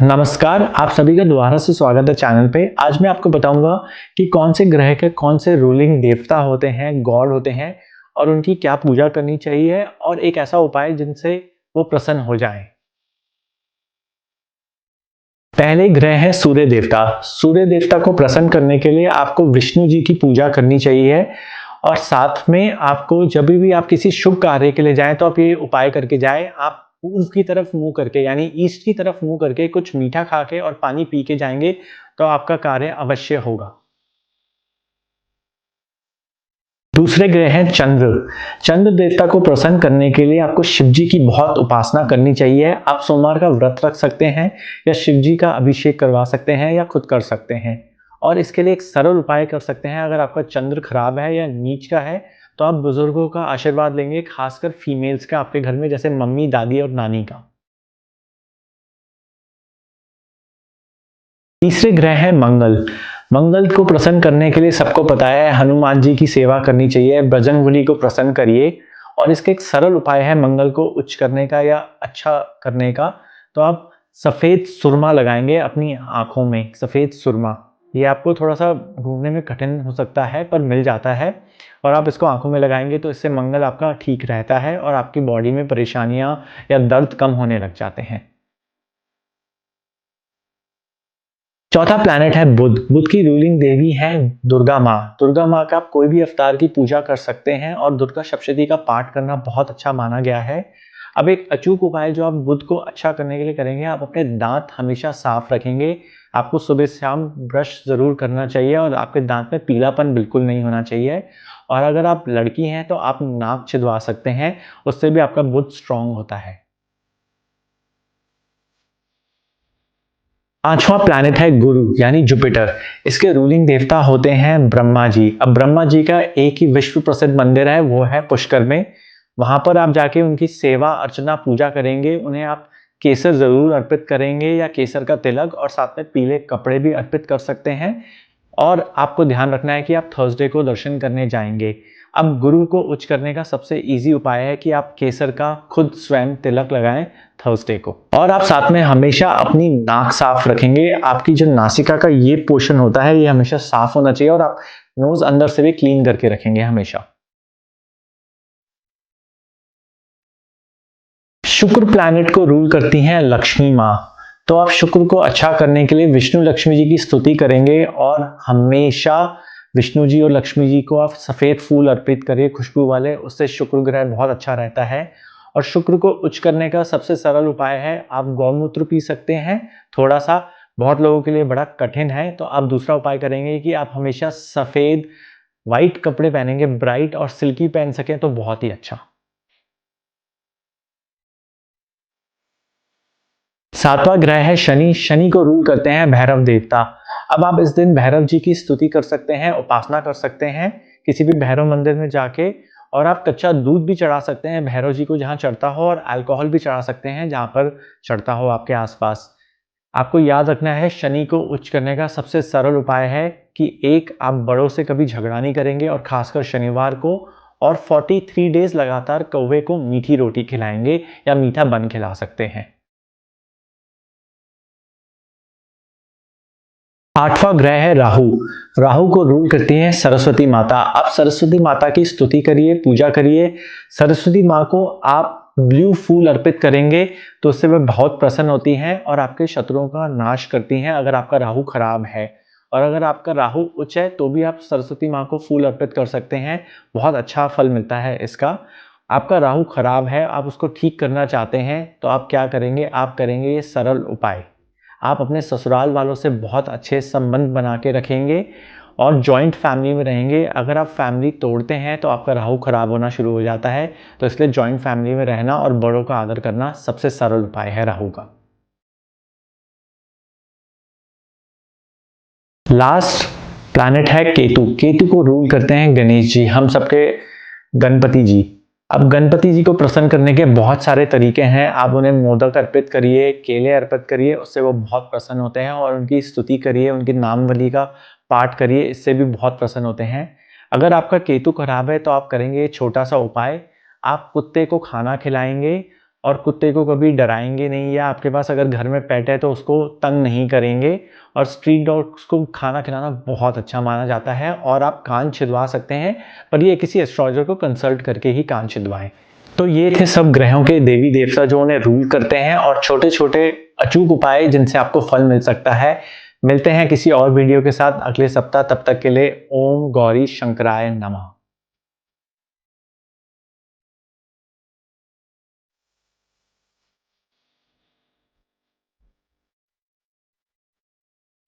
नमस्कार, आप सभी का दोबारा से स्वागत है चैनल पे। आज मैं आपको बताऊंगा कि कौन से ग्रह के कौन से रूलिंग देवता होते हैं, गॉड होते हैं और उनकी क्या पूजा करनी चाहिए और एक ऐसा उपाय जिनसे वो प्रसन्न हो जाएं। पहले ग्रह है सूर्य देवता। सूर्य देवता को प्रसन्न करने के लिए आपको विष्णु जी की पूजा करनी चाहिए और साथ में आपको जब भी आप किसी शुभ कार्य के लिए जाएं तो आप ये उपाय करके जाएं। आप पूर्व की तरफ मुंह करके यानी ईस्ट की तरफ मुंह करके कुछ मीठा खा के और पानी पी के जाएंगे तो आपका कार्य अवश्य होगा। दूसरे ग्रह हैं चंद्र। चंद्र देवता को प्रसन्न करने के लिए आपको शिव जी की बहुत उपासना करनी चाहिए। आप सोमवार का व्रत रख सकते हैं या शिव जी का अभिषेक करवा सकते हैं या खुद कर सकते हैं। और इसके लिए एक सरल उपाय कर सकते हैं। अगर आपका चंद्र खराब है या नीच का है तो आप बुजुर्गों का आशीर्वाद लेंगे, खासकर फीमेल्स का आपके घर में, जैसे मम्मी, दादी और नानी का। तीसरे ग्रह है मंगल। मंगल को प्रसन्न करने के लिए सबको पता है हनुमान जी की सेवा करनी चाहिए, बजरंगबली को प्रसन्न करिए। और इसका एक सरल उपाय है मंगल को उच्च करने का या अच्छा करने का। तो आप सफेद सुरमा लगाएंगे अपनी आंखों में, सफेद सुरमा। ये आपको थोड़ा सा ढूंढने में कठिन हो सकता है पर मिल जाता है। और आप इसको आंखों में लगाएंगे तो इससे मंगल आपका ठीक रहता है और आपकी बॉडी में परेशानियां या दर्द कम होने लग जाते हैं। चौथा प्लैनेट है बुध। बुध की रूलिंग देवी है दुर्गा माँ। दुर्गा माँ का आप कोई भी अवतार की पूजा कर सकते हैं और दुर्गा सप्तशती का पाठ करना बहुत अच्छा माना गया है। अब एक अचूक उपाय जो आप बुध को अच्छा करने के लिए करेंगे, आप अपने दांत हमेशा साफ रखेंगे। आपको सुबह शाम ब्रश जरूर करना चाहिए और आपके दांत में पीलापन बिल्कुल नहीं होना चाहिए। और अगर आप लड़की हैं तो आप नाक छिदवा सकते हैं, उससे भी आपका बुध स्ट्रांग होता है। पांचवा प्लैनेट है गुरु यानी जुपिटर। इसके रूलिंग देवता होते हैं ब्रह्मा जी। अब ब्रह्मा जी का एक ही विश्व प्रसिद्ध मंदिर है, वो है पुष्कर में। वहां पर आप जाके उनकी सेवा अर्चना पूजा करेंगे। उन्हें आप केसर जरूर अर्पित करेंगे या केसर का तिलक, और साथ में पीले कपड़े भी अर्पित कर सकते हैं। और आपको ध्यान रखना है कि आप थर्सडे को दर्शन करने जाएंगे। अब गुरु को उच्च करने का सबसे इजी उपाय है कि आप केसर का खुद स्वयं तिलक लगाएं थर्सडे को। और आप साथ में हमेशा अपनी नाक साफ रखेंगे। आपकी जो नासिका का ये पोर्शन होता है ये हमेशा साफ होना चाहिए और आप नोज अंदर से भी क्लीन करके रखेंगे हमेशा। शुक्र प्लैनेट को रूल करती हैं लक्ष्मी माँ। तो आप शुक्र को अच्छा करने के लिए विष्णु लक्ष्मी जी की स्तुति करेंगे और हमेशा विष्णु जी और लक्ष्मी जी को आप सफेद फूल अर्पित करिए खुशबू वाले, उससे शुक्र ग्रह बहुत अच्छा रहता है। और शुक्र को उच्च करने का सबसे सरल उपाय है आप गौमूत्र पी सकते हैं थोड़ा सा। बहुत लोगों के लिए बड़ा कठिन है तो आप दूसरा उपाय करेंगे कि आप हमेशा सफेद वाइट कपड़े पहनेंगे, ब्राइट और सिल्की पहन सकें तो बहुत ही अच्छा। सातवां ग्रह है शनि। शनि को रूल करते हैं भैरव देवता। अब आप इस दिन भैरव जी की स्तुति कर सकते हैं, उपासना कर सकते हैं किसी भी भैरव मंदिर में जाके। और आप कच्चा दूध भी चढ़ा सकते हैं भैरव जी को जहाँ चढ़ता हो, और अल्कोहल भी चढ़ा सकते हैं जहाँ पर चढ़ता हो आपके आसपास। आपको याद रखना है शनि को उच्च करने का सबसे सरल उपाय है कि एक, आप बड़ों से कभी झगड़ा नहीं करेंगे और खासकर शनिवार को। और 43 डेज लगातार कौवे को मीठी रोटी खिलाएंगे या मीठा बन खिला सकते हैं। आठवां ग्रह है राहु। राहु को रूल करती है सरस्वती माता। आप सरस्वती माता की स्तुति करिए, पूजा करिए। सरस्वती माँ को आप ब्लू फूल अर्पित करेंगे तो उससे वे बहुत प्रसन्न होती हैं और आपके शत्रुओं का नाश करती हैं अगर आपका राहु खराब है। और अगर आपका राहु उच्च है तो भी आप सरस्वती माँ को फूल अर्पित कर सकते हैं, बहुत अच्छा फल मिलता है इसका। आपका राहु खराब है, आप उसको ठीक करना चाहते हैं तो आप क्या करेंगे, आप करेंगे ये सरल उपाय। आप अपने ससुराल वालों से बहुत अच्छे संबंध बना के रखेंगे और जॉइंट फैमिली में रहेंगे। अगर आप फैमिली तोड़ते हैं तो आपका राहु खराब होना शुरू हो जाता है। तो इसलिए जॉइंट फैमिली में रहना और बड़ों का आदर करना सबसे सरल उपाय है राहु का। लास्ट प्लैनेट है केतु। केतु को रूल करते हैं गणेश जी, हम सबके गणपति जी। अब गणपति जी को प्रसन्न करने के बहुत सारे तरीके हैं। आप उन्हें मोदक अर्पित करिए, केले अर्पित करिए, उससे वो बहुत प्रसन्न होते हैं। और उनकी स्तुति करिए, उनकी नामवली का पाठ करिए, इससे भी बहुत प्रसन्न होते हैं। अगर आपका केतु खराब है तो आप करेंगे छोटा सा उपाय। आप कुत्ते को खाना खिलाएंगे और कुत्ते को कभी डराएंगे नहीं, या आपके पास अगर घर में पेट है तो उसको तंग नहीं करेंगे। और स्ट्रीट डॉग्स को खाना खिलाना बहुत अच्छा माना जाता है, और आप कान छिदवा सकते हैं, पर ये किसी एस्ट्रोलॉजर को कंसल्ट करके ही कान छिदवाएं। तो ये थे सब ग्रहों के देवी देवता जो उन्हें रूल करते हैं, और छोटे छोटे अचूक उपाय जिनसे आपको फल मिल सकता है। मिलते हैं किसी और वीडियो के साथ अगले सप्ताह, तब तक के लिए ओम गौरी शंकराय नमः।